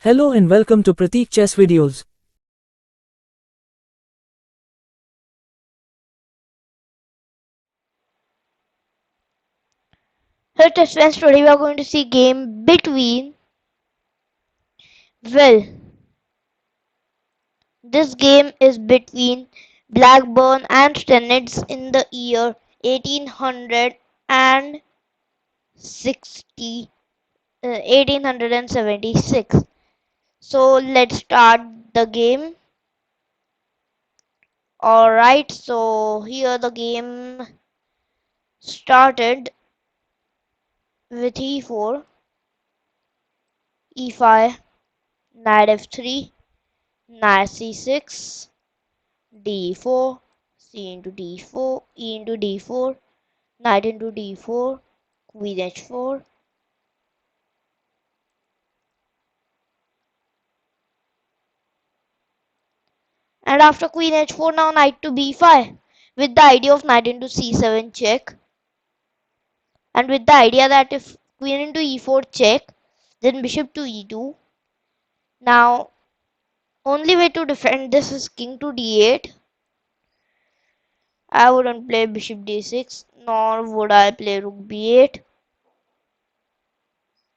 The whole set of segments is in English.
Hello and welcome to Pratik Chess Videos. Hello test friends, today we are going to see game between, well, this game is between Blackburne and Steinitz in the year 1876. So let's start the game. Alright, so here the game started with e4, e5, knight f3, knight c6, d4, c into d4, e into d4, knight into d4, queen h4. And after queen h4, now knight to b5 with the idea of knight into c7 check. And with the idea that if queen into e4 check, then bishop to e2. Now, only way to defend this is king to d8. I wouldn't play bishop d6, nor would I play rook b8,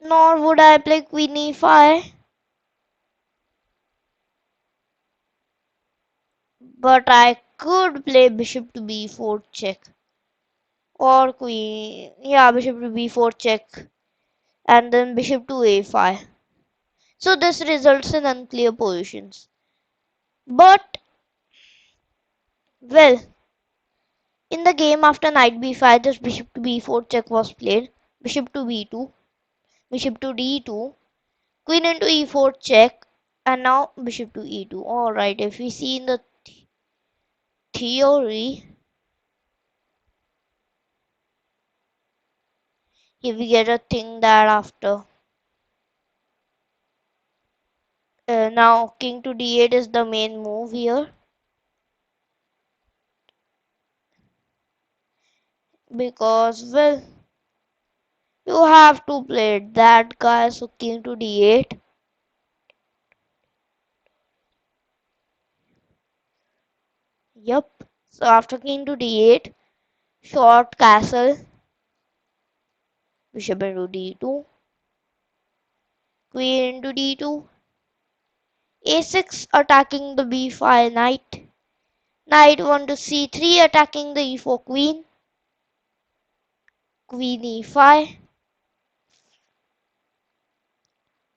nor would I play queen e5. But I could play bishop to b4 check or queen, yeah, bishop to b4 check and then bishop to a5. So this results in unclear positions. But, well, in the game after knight b5, this bishop to b4 check was played. Bishop to b2, bishop to d2, queen into e4 check, and now bishop to e2. Alright, if we see in the theory, here we get a thing that after now king to d8 is the main move here, because, well, you have to play that guy. So king to d8. Yup. So after king to d8, short castle, bishop into d2, queen into d2, a6 attacking the b5 knight, knight 1 to c3 attacking the e4 queen, queen e5.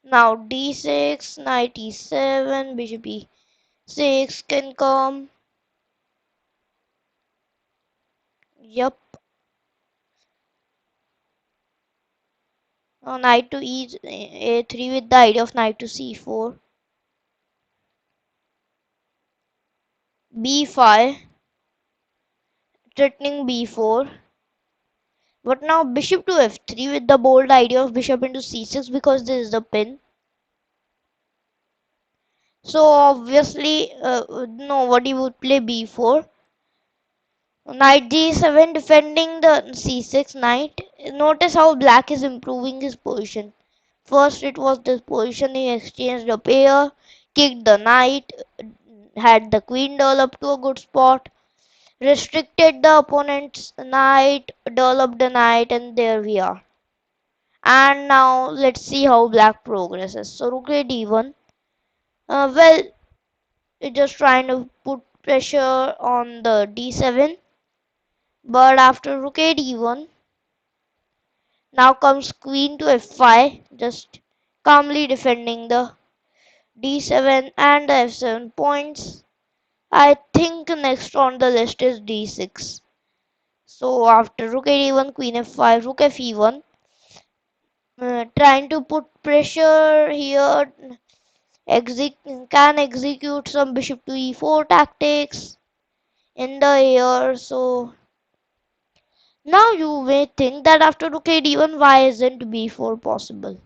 Now d6, knight e7, bishop e6 can come. Yup. Now knight to a3 with the idea of knight to c4, b5, threatening b4. But now bishop to f3 with the bold idea of bishop into c6 because this is the pin. So obviously nobody would play b4. Knight g7 defending the c6 knight. Notice how black is improving his position. First it was this position, he exchanged a pair, kicked the knight, had the queen develop to a good spot, restricted the opponent's knight, developed the knight, and there we are. And now let's see how black progresses. So rook a d1. Well, it's just trying to put pressure on the d7. But after rook a d1, now comes queen to f5, just calmly defending the d7 and the f7 points. I think next on the list is d6. So after rook a d1, queen f5, rook fe1, trying to put pressure here, can execute some bishop to e4 tactics in the air. So now you may think that after rook a d1, why isn't b4 possible?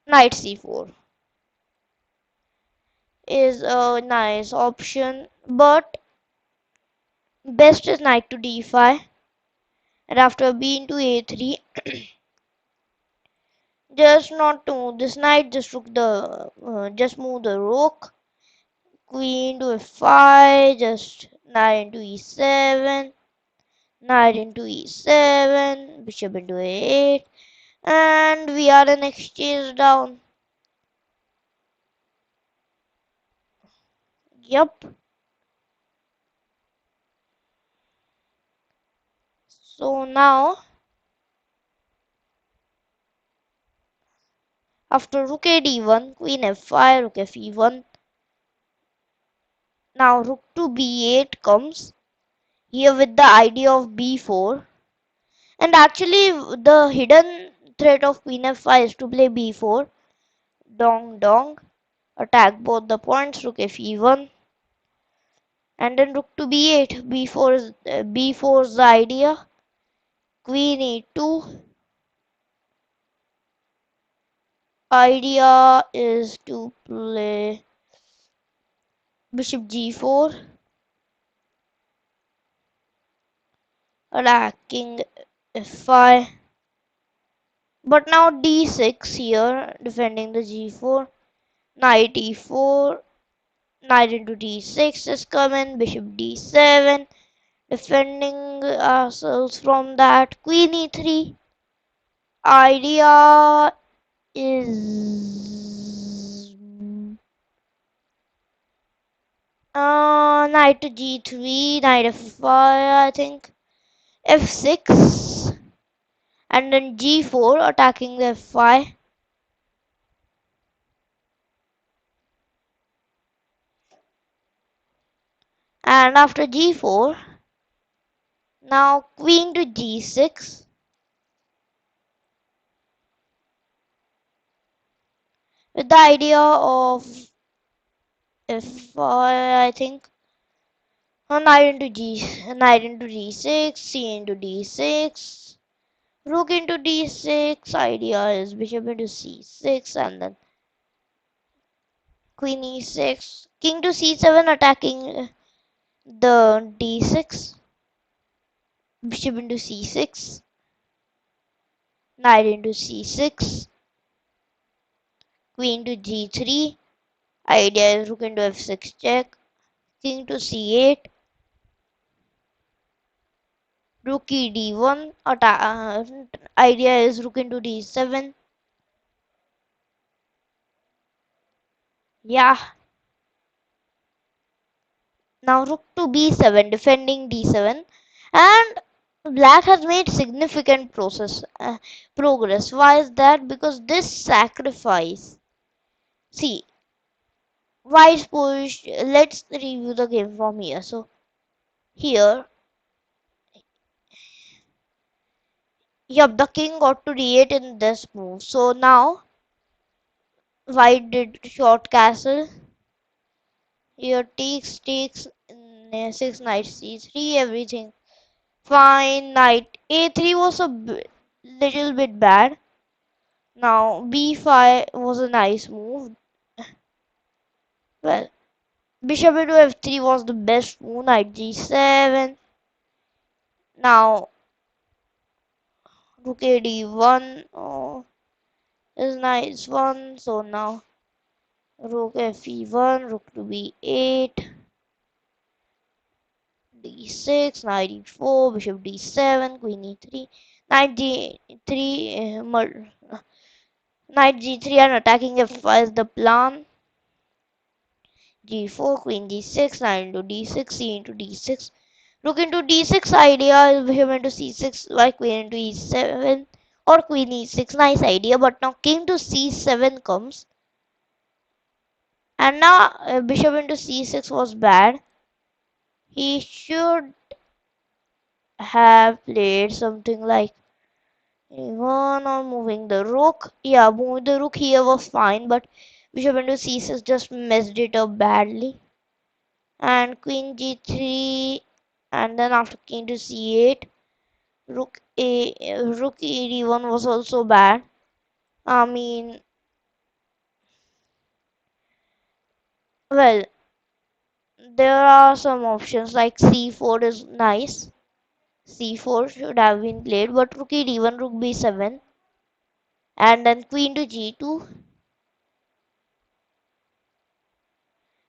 Knight c4 is a nice option, but best is knight to d5, and after b into a3, Just not to move this knight, just move the rook. Queen to f5, just knight into e7, knight into e7, bishop into a8, and we are an exchange down. Yup. So now, after rook a d1, queen f5, rook fe1. Now rook to b8 comes here with the idea of b4. And actually, the hidden threat of queen f5 is to play b4. Dong dong. Attack both the points, rook fe1. And then rook to b8. B4 is the idea. Queen e2. Idea is to play bishop g4. Attacking f5. But now d6 here, defending the g4. Knight e4. Knight into d6 is coming. Bishop d7. Defending ourselves from that. Queen e3. Idea is knight to g3, knight f5, I think. f6. And then g4, attacking the f5. And after g4, now queen to g6. With the idea of f5, I think. Knight into d6, c into d6. Rook into d6. Idea is bishop into c6, and then queen e6. King to c7, attacking the d6. Bishop into c6. Knight into c6. Queen to g3. Idea is rook into f6 check. King to c8. Rook e d1. Idea is rook into d7. Yeah. Now rook to b7, defending d7. And black has made significant progress. Why is that? Because this sacrifice. See, white push. Let's review the game from here. So here, yep, the king got to d8 in this move. So now white did short castle. Here takes 6 knight c3, everything fine. Knight a3 was a little bit bad. Now b5 was a nice move. Well, bishop into f3 was the best move. Knight g7. Now rook a d1 is nice one. So now rook fe1, rook to b8, d6, knight e4, bishop d7, queen e3, knight g3, knight g3, and attacking f5 is the plan. g4, queen g6, knight into d6, c into d6, rook into d6. Idea is bishop into c6, while queen into e7 or queen e6. Nice idea, but now king to c7 comes, and now bishop into c6 was bad. He should have played something like one or moving the rook. Yeah, moving the rook here was fine, but bishop into c6 just messed it up badly. And queen g3, and then after king to c8, rook e d1 was also bad. I mean, well, there are some options like c4 is nice. c4 should have been played, but rook e d1, rook b7. And then queen to g2,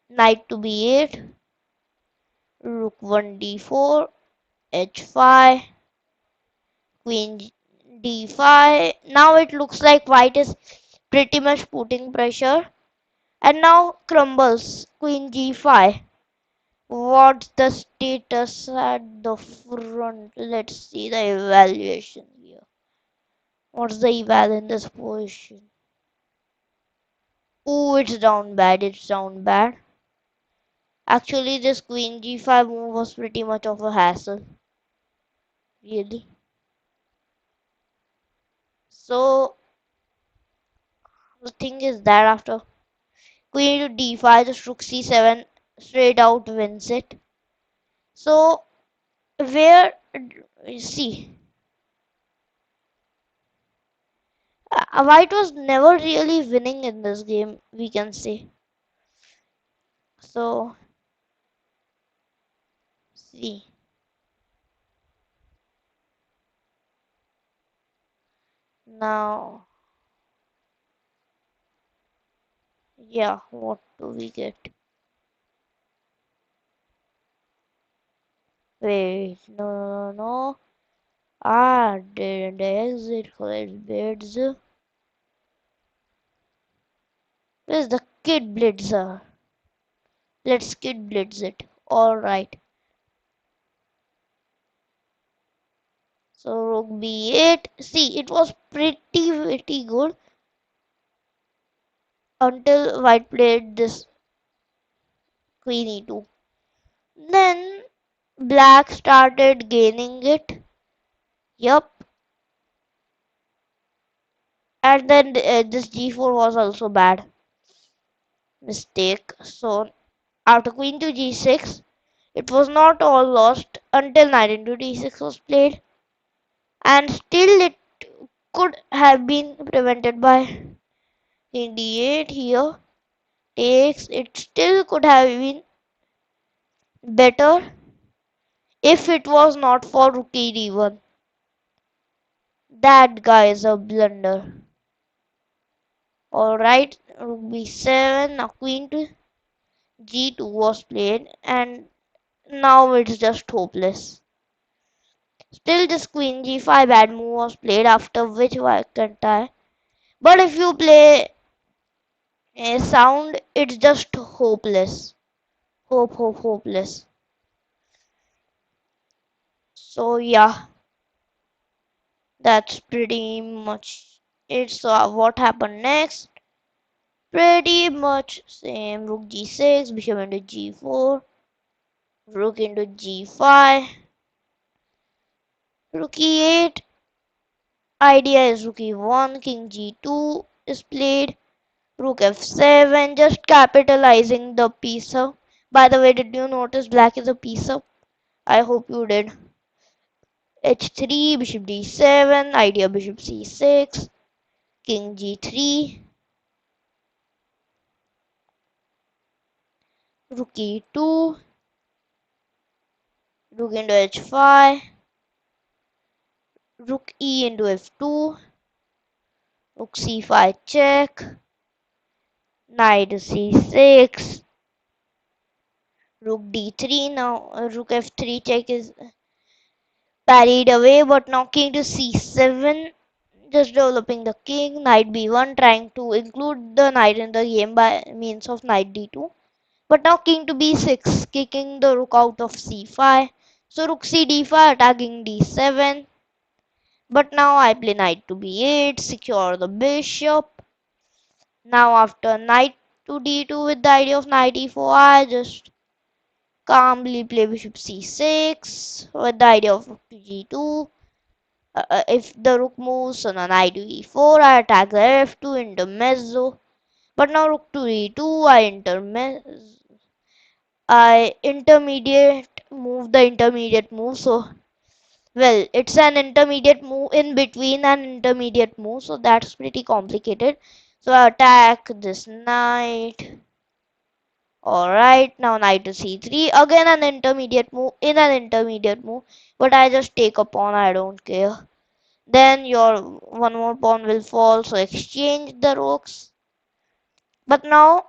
knight to b8, rook 1 d4, h5, queen d5. Now it looks like white is pretty much putting pressure. And now crumbles, queen g5. What's the status at the front? Let's see the evaluation here. What's the eval in this position? Oh, it's down bad. It's down bad. Actually, this queen g5 move was pretty much of a hassle. Really. So, the thing is that after queen to d5, just rook c7 straight out wins it. So, where, see, white was never really winning in this game, we can say. So, see. Now, yeah, what do we get? Wait, no. Ah, didn't exit college bids. Where's the kid blitzer? Let's kid blitz it. Alright. So rook b8. See, it was pretty good until white played this queen e2. Then black started gaining it. Yup. And then this g4 was also bad. Mistake. So after queen to g6, it was not all lost until knight into d6 was played. And still it could have been prevented by king d8 here. Takes. It still could have been better if it was not for rook d1. That guy is a blunder. Alright, rook b7. Now queen to g2 was played, and now it's just hopeless. Still, this queen g5 bad move was played, after which white can tie. But if you play a sound, it's just hopeless. Hopeless. So yeah, that's pretty much it. So what happened next? Pretty much same. Rook g6, bishop into g4, rook into g5, rook e8. Idea is rook e1, king g2 is played, rook f7, just capitalizing the piece up. By the way, did you notice black is a piece up? I hope you did. h3, bishop d7, idea bishop c6, king g3, rook e2, rook into h5, rook e into f2, rook c5 check, knight c6, rook d3. Now rook f3 check is parried away, but now king to c7, just developing the king. Knight b1, trying to include the knight in the game by means of knight d2. But now king to b6, kicking the rook out of c5. So rook c d5, attacking d7. But now I play knight to b8, secure the bishop. Now after knight to d2 with the idea of knight e4, I just calmly play bishop c6 with the idea of rook to g2. If the rook moves on a knight to e4, I attack the f2 intermezzo. But now rook to e2, I intermediate move the intermediate move. So well, it's an intermediate move in between an intermediate move, so that's pretty complicated. So I attack this knight. Alright, now knight to c3. Again an intermediate move in an intermediate move. But I just take a pawn, I don't care. Then your one more pawn will fall, so exchange the rooks. But now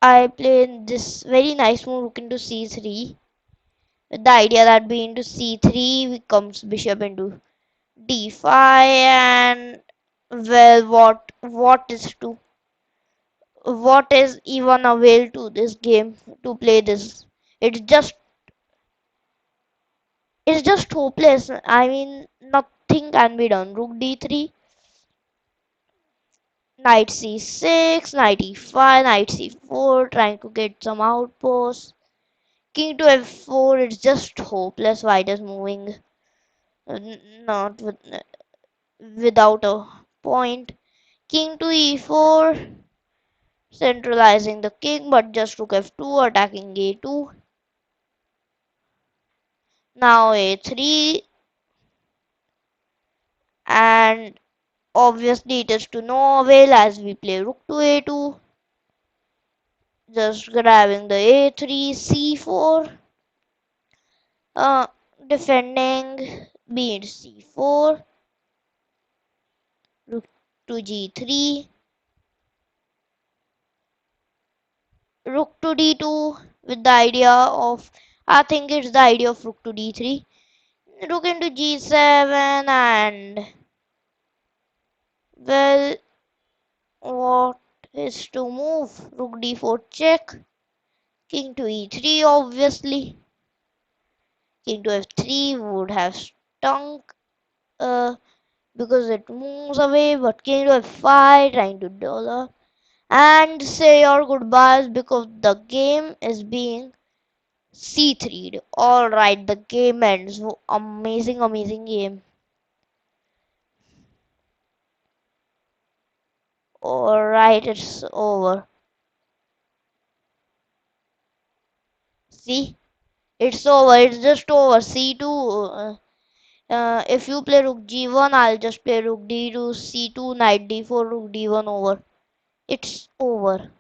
I play this very nice move, rook into c3, with the idea that b into c3 comes bishop into d5, and well, what is even avail to this game to play this? It's just it's just hopeless. I mean, nothing can be done. Rook d3, knight c6, knight e5, knight c4, trying to get some outposts. King to f4, it's just hopeless. White is moving not without a point. King to e4, centralizing the king, but just rook f2, attacking a2. Now a3, and obviously it is to no avail as we play rook to a2. Just grabbing the a3, c4, uh, defending b into c4, rook to g3, rook to d2 with the idea of, I think it's the idea of rook to d3, rook into g7, and well, what is to move? Rook d4 check, king to e3 obviously, king to f3 would have stunk uh, because it moves away, but king to f5 trying to dollar and say your goodbyes because the game is being c3'd. Alright, the game ends. Amazing, amazing game. Alright, it's over. See? It's over. It's just over. C2. If you play rook g1, I'll just play rook d2, c2, knight d4, rook d1 over. It's over.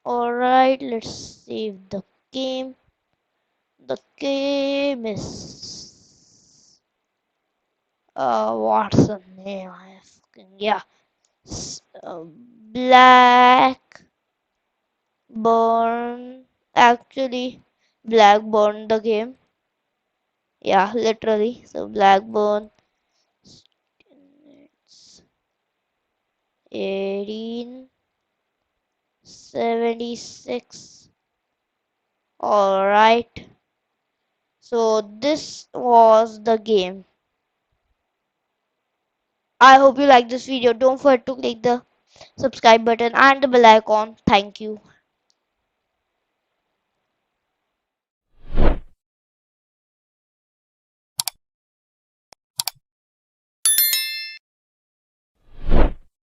Alright, let's save the game. The game is. What's the name? Yeah. Blackburn. Actually, Blackburn the game. Yeah, literally. So Blackburn. Steinitz, 1876. Alright. So this was the game. I hope you like this video. Don't forget to click the subscribe button and the bell icon. Thank you.